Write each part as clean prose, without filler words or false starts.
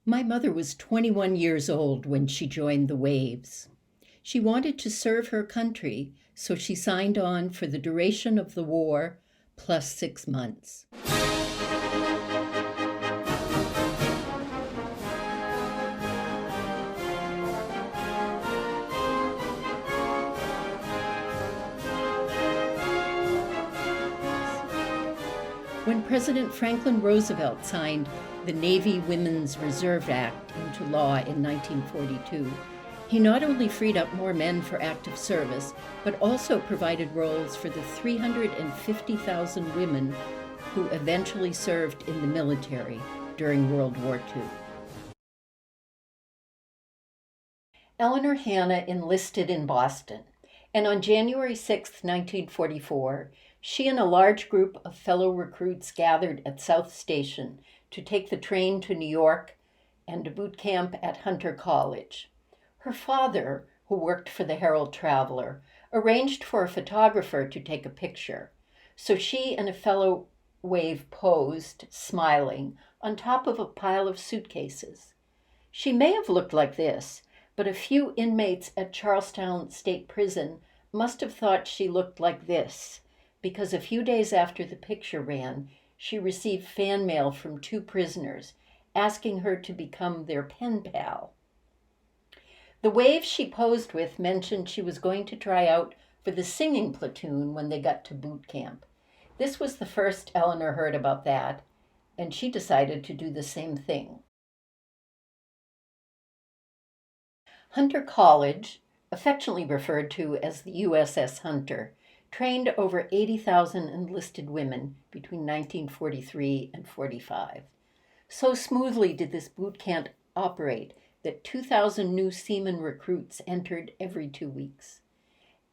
My mother was 21 years old when she joined the Waves. She wanted to serve her country, so she signed on for the duration of the war plus 6 months. When President Franklin Roosevelt signed the Navy Women's Reserve Act into law in 1942, he not only freed up more men for active service, but also provided roles for the 350,000 women who eventually served in the military during World War II. Eleanor Hanna enlisted in Boston, and on January 6, 1944, she and a large group of fellow recruits gathered at South Station to take the train to New York and to boot camp at Hunter College. Her father, who worked for the Herald Traveler, arranged for a photographer to take a picture, so she and a fellow Wave posed, smiling, on top of a pile of suitcases. She may have looked like this, but a few inmates at Charlestown State Prison must have thought she looked like this, because a few days after the picture ran, she received fan mail from 2 prisoners asking her to become their pen pal. The Wave she posed with mentioned she was going to try out for the singing platoon when they got to boot camp. This was the first Eleanor heard about that, and she decided to do the same thing. Hunter College, affectionately referred to as the USS Hunter, trained over 80,000 enlisted women between 1943 and 45. So smoothly did this boot camp operate that 2,000 new seaman recruits entered every 2 weeks.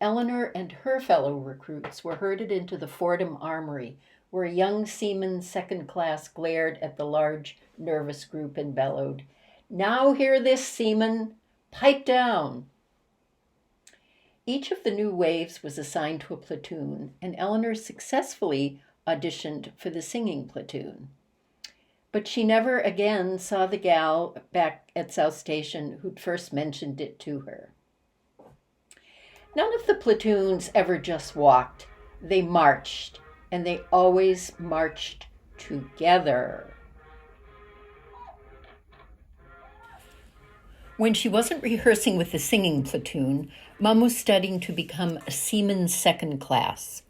Eleanor and her fellow recruits were herded into the Fordham Armory, where a young seaman second class glared at the large, nervous group and bellowed, "Now hear this, seaman! Pipe down!" Each of the new Waves was assigned to a platoon, and Eleanor successfully auditioned for the singing platoon. But she never again saw the gal back at South Station who'd first mentioned it to her. None of the platoons ever just walked. They marched, and they always marched together. When she wasn't rehearsing with the singing platoon, Mom was studying to become a seaman's second class.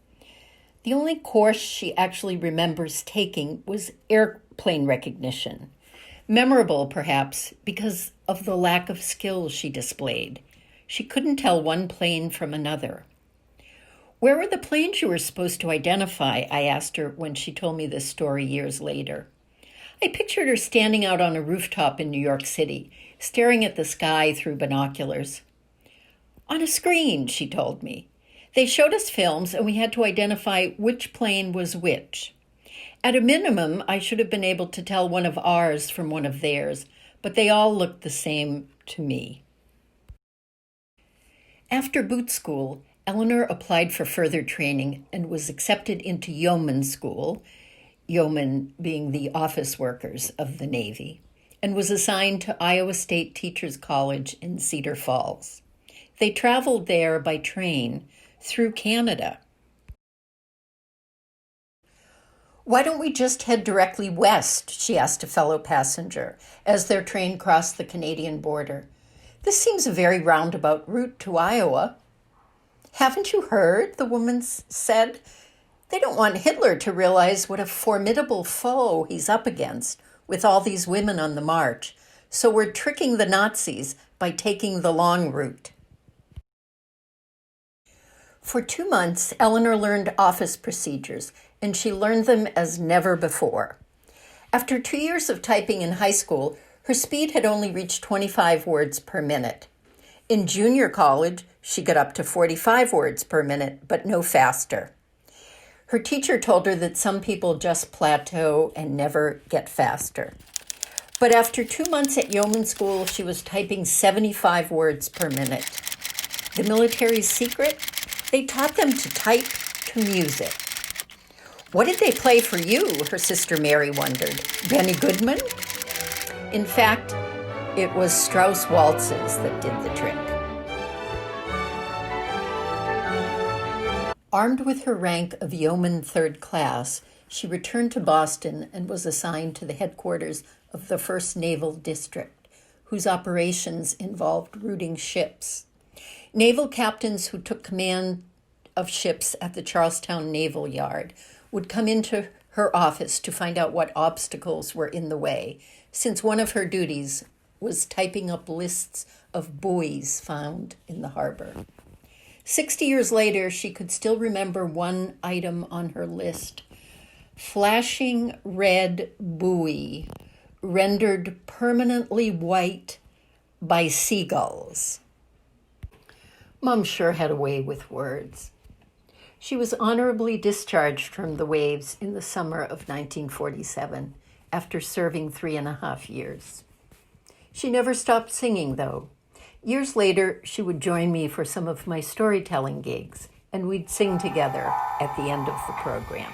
The only course she actually remembers taking was airplane recognition. Memorable, perhaps, because of the lack of skill she displayed. She couldn't tell one plane from another. "Where were the planes you were supposed to identify?" I asked her when she told me this story years later. I pictured her standing out on a rooftop in New York City, staring at the sky through binoculars. "On a screen," she told me. "They showed us films and we had to identify which plane was which. At a minimum, I should have been able to tell one of ours from one of theirs, but they all looked the same to me." After boot school, Eleanor applied for further training and was accepted into yeoman school, yeomen being the office workers of the Navy, and was assigned to Iowa State Teachers College in Cedar Falls. They traveled there by train through Canada. "Why don't we just head directly west?" she asked a fellow passenger as their train crossed the Canadian border. "This seems a very roundabout route to Iowa." "Haven't you heard?" the woman said. "They don't want Hitler to realize what a formidable foe he's up against with all these women on the march, so we're tricking the Nazis by taking the long route." For 2 months, Eleanor learned office procedures, and she learned them as never before. After 2 years of typing in high school, her speed had only reached 25 words per minute. In junior college, she got up to 45 words per minute, but no faster. Her teacher told her that some people just plateau and never get faster. But after 2 months at yeoman school, she was typing 75 words per minute. The military's secret? They taught them to type to music. "What did they play for you?" her sister Mary wondered. "Benny Goodman?" In fact, it was Strauss waltzes that did the trick. Armed with her rank of yeoman third class, she returned to Boston and was assigned to the headquarters of the 1st Naval District, whose operations involved routing ships. Naval captains who took command of ships at the Charlestown Naval Yard would come into her office to find out what obstacles were in the way, since one of her duties was typing up lists of buoys found in the harbor. 60 years later, she could still remember one item on her list: flashing red buoy rendered permanently white by seagulls. Mom sure had a way with words. She was honorably discharged from the Waves in the summer of 1947 after serving 3.5 years. She never stopped singing, though. Years later, she would join me for some of my storytelling gigs, and we'd sing together at the end of the program.